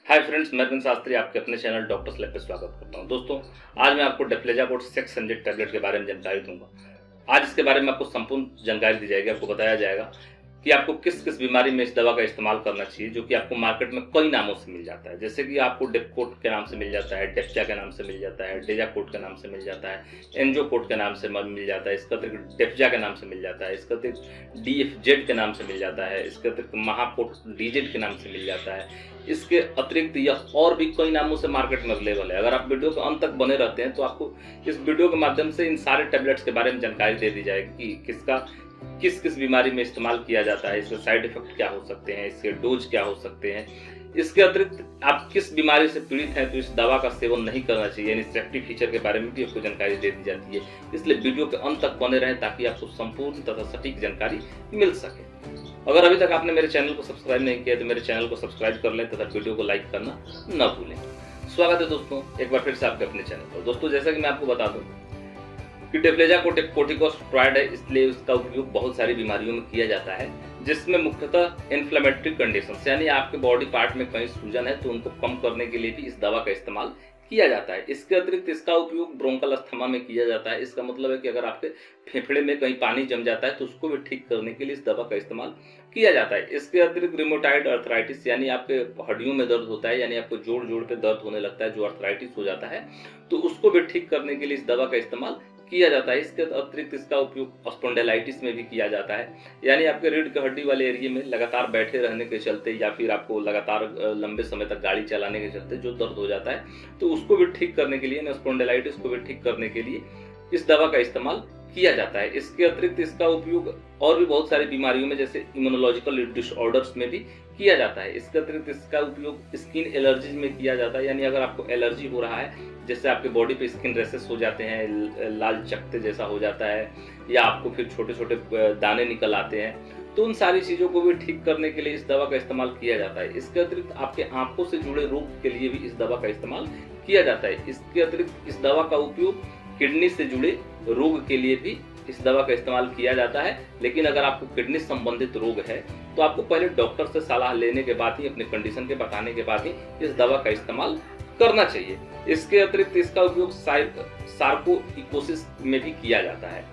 Hi friends, मैं अरविंद शास्त्री आपके अपने चैनल डॉक्टर्स लैब पे स्वागत करता हूं। दोस्तों, आज मैं आपको डेफ्लेजाकोट 600 टैबलेट के बारे में जानकारी दूंगा। आज इसके बारे में आपको संपूर्ण जानकारी दी जाएगी। आपको बताया जाएगा कि आपको किस किस बीमारी में इस दवा का इस्तेमाल करना चाहिए, जो कि आपको मार्केट में कई नामों से मिल जाता है। जैसे कि आपको डेपकोट के नाम से मिल जाता है, डेप्चा के नाम से मिल जाता है, डेजाकोट के नाम से मिल जाता है, एनजोकोट के नाम से मिल जाता है, इसका अतिरिक्त डेप्जा के नाम से मिल जाता है, इसका अतिरिक्त डीएफजेड के नाम से मिल जाता है, इसके अतिरिक्त महाकोट डीजेड के नाम से मिल जाता है। इसके अतिरिक्त यह और भी कई नामों से मार्केट में अवेलेबल है। अगर आप वीडियो के अंत तक बने रहते हैं तो आपको इस वीडियो के माध्यम से इन सारे टैबलेट्स के बारे में जानकारी दे दी जाएगी कि किसका किस किस बीमारी में इस्तेमाल किया जाता है, इसके साइड इफेक्ट क्या हो सकते हैं, इसके डोज क्या हो सकते हैं। इसके अतिरिक्त आप किस बीमारी से पीड़ित हैं तो इस दवा का सेवन नहीं करना चाहिए, यानी सेफ्टी फीचर के बारे में भी आपको जानकारी दे दी जाती है। इसलिए वीडियो के अंत तक बने रहें ताकि आपको संपूर्ण तथा सटीक जानकारी मिल सके। अगर अभी तक आपने मेरे चैनल को सब्सक्राइब नहीं किया तो मेरे चैनल को सब्सक्राइब कर लें तथा वीडियो को लाइक करना न भूलें। स्वागत है दोस्तों एक बार फिर से आपके अपने चैनल पर। दोस्तों, जैसा कि मैं आपको बता दूं कि डेफ्लेजाकोट एक कोर्टिकोस्टेरॉइड है, इसलिए इसका उपयोग बहुत सारी बीमारियों में किया जाता है, जिसमें मुख्यतः इन्फ्लेमेटरी कंडीशंस यानी आपके बॉडी पार्ट में कहीं सूजन है तो उनको कम करने के लिए भी इस दवा का इस्तेमाल किया जाता है। इसके अतिरिक्त इसका उपयोग ब्रोंकल अस्थमा में किया जाता है। इसका मतलब है कि अगर आपके फेफड़े में कहीं पानी जम जाता है तो उसको भी ठीक करने के लिए इस दवा का इस्तेमाल किया जाता है। इसके अतिरिक्त रिमोटाइड अर्थराइटिस यानी आपके हड्डियों में दर्द होता है, यानी आपको जोड़ जोड़ पे दर्द होने लगता है, जो अर्थराइटिस हो जाता है, तो उसको भी ठीक करने के लिए इस दवा का इस्तेमाल किया जाता है। इसके अतिरिक्त इसका उपयोग स्पॉन्डिलाइटिस में भी किया जाता है, यानी आपके रीढ़ की हड्डी वाले एरिया में लगातार बैठे रहने के चलते या फिर आपको लगातार लंबे समय तक गाड़ी चलाने के चलते जो दर्द हो जाता है तो उसको भी ठीक करने के लिए, स्पॉन्डिलाइटिस को भी ठीक करने के लिए इस दवा का इस्तेमाल किया जाता है। इसके अतिरिक्त इसका उपयोग और भी बहुत सारी बीमारियों में जैसे इम्यूनोलॉजिकल डिसऑर्डर्स में भी किया जाता है। इसके अतिरिक्त इसका उपयोग स्किन एलर्जीज में किया जाता है, यानी अगर आपको एलर्जी हो रहा है, जैसे आपके बॉडी पे स्किन रेसेस हो जाते हैं, लाल चकत्ते जैसा हो जाता है, या आपको फिर छोटे छोटे दाने निकल आते हैं, तो उन सारी चीज़ों को भी ठीक करने के लिए इस दवा का इस्तेमाल किया जाता है। इसके अतिरिक्त आपके आंखों से जुड़े रोग के लिए भी इस दवा का इस्तेमाल किया जाता है। इसके अतिरिक्त इस दवा का उपयोग किडनी से जुड़े रोग के लिए भी इस दवा का इस्तेमाल किया जाता है। लेकिन अगर आपको किडनी संबंधित रोग है तो आपको पहले डॉक्टर से सलाह लेने के बाद ही, अपने कंडीशन के बताने के बाद ही इस दवा का इस्तेमाल करना चाहिए। इसके अतिरिक्त इसका उपयोग सार्कोइकोसिस में भी किया जाता है,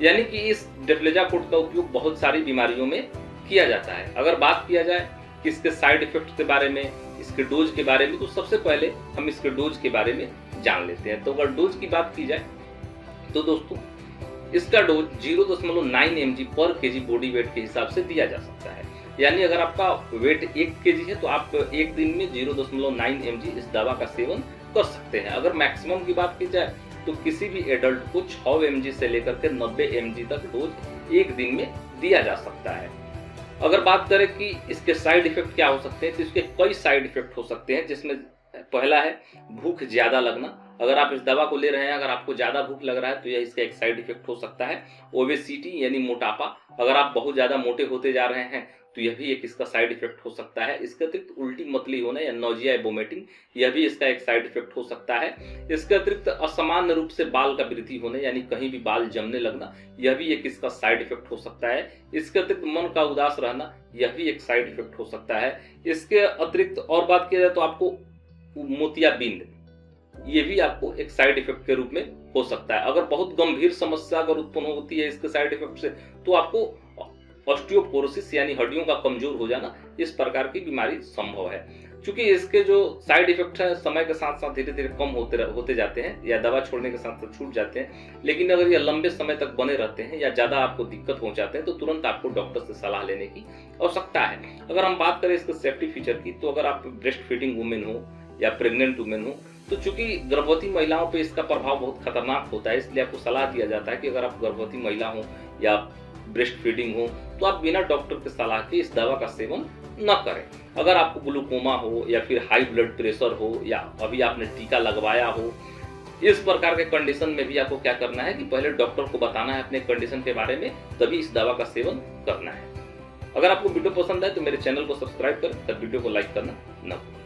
यानी कि इस डेफ्लेजाकोट का उपयोग बहुत सारी बीमारियों में किया जाता है। अगर बात किया जाए कि इसके साइड इफेक्ट के बारे में, इसके डोज के बारे में, तो सबसे पहले हम इसके डोज के बारे में जान लेते हैं। तो अगर डोज की बात की जाए तो दोस्तों इसका डोज 0.9 mg पर केजी बॉडी वेट के हिसाब से दिया जा सकता है। यानी अगर आपका वेट 1 kg है तो आप एक दिन में 0.9 mg इस दवा का सेवन कर सकते हैं। अगर मैक्सिमम की बात की जाए तो किसी भी एडल्ट को 6 mg से लेकर के 90 mg तक डोज एक दिन में दिया जा सकता है। अगर बात करें कि इसके साइड इफेक्ट क्या हो सकते हैं तो इसके कई साइड इफेक्ट हो सकते हैं, जिसमें पहला है भूख ज्यादा लगना। अगर आप इस दवा को ले रहे हैं, अगर आपको ज्यादा भूख लग रहा है तो यह इसका एक साइड इफेक्ट हो सकता है। ओबेसिटी यानी मोटापा, अगर आप बहुत ज्यादा मोटे होते जा रहे हैं तो यह भी एक इसका साइड इफेक्ट हो सकता है। इसके अतिरिक्त उल्टी मतली होना या नोजिया या वोमिटिंग, यह भी इसका एक साइड इफेक्ट हो सकता है। इसके अतिरिक्त असामान्य रूप से बाल का वृद्धि होने, यानी कहीं भी बाल जमने लगना, यह भी एक इसका साइड इफेक्ट हो सकता है। इसके अतिरिक्त मन का उदास रहना, यह भी एक साइड इफेक्ट हो सकता है। इसके अतिरिक्त और बात की जाए तो आपको मोतियाबिंद, ये भी आपको एक साइड इफेक्ट के रूप में हो सकता है। अगर बहुत गंभीर समस्या अगर उत्पन्न होती है इसके साइड इफेक्ट से तो आपको ऑस्टियोपोरोसिस यानी हड्डियों का कमजोर हो जाना, इस प्रकार की बीमारी संभव है। क्योंकि इसके जो साइड इफेक्ट है समय के साथ साथ धीरे धीरे कम होते जाते हैं या दवा छोड़ने के साथ साथ छूट जाते हैं, लेकिन अगर ये लंबे समय तक बने रहते हैं या ज्यादा आपको दिक्कत पहुंचाते हैं तो तुरंत आपको डॉक्टर से सलाह लेने की आवश्यकता है। अगर हम बात करें इसके सेफ्टी फीचर की, तो अगर आप ब्रेस्ट फीडिंग वुमेन हो या प्रेग्नेंट वुमेन हो तो चूंकि गर्भवती महिलाओं पे इसका प्रभाव बहुत खतरनाक होता है, इसलिए आपको सलाह दिया जाता है कि अगर आप गर्भवती महिला हो या ब्रेस्ट फीडिंग हो तो आप बिना डॉक्टर के सलाह के इस दवा का सेवन न करें। अगर आपको ग्लूकोमा हो या फिर हाई ब्लड प्रेशर हो या अभी आपने टीका लगवाया हो, इस प्रकार के कंडीशन में भी आपको क्या करना है कि पहले डॉक्टर को बताना है अपने कंडीशन के बारे में, तभी इस दवा का सेवन करना है। अगर आपको वीडियो पसंद है तो मेरे चैनल को सब्सक्राइब करें तब वीडियो को लाइक करना न भूलें।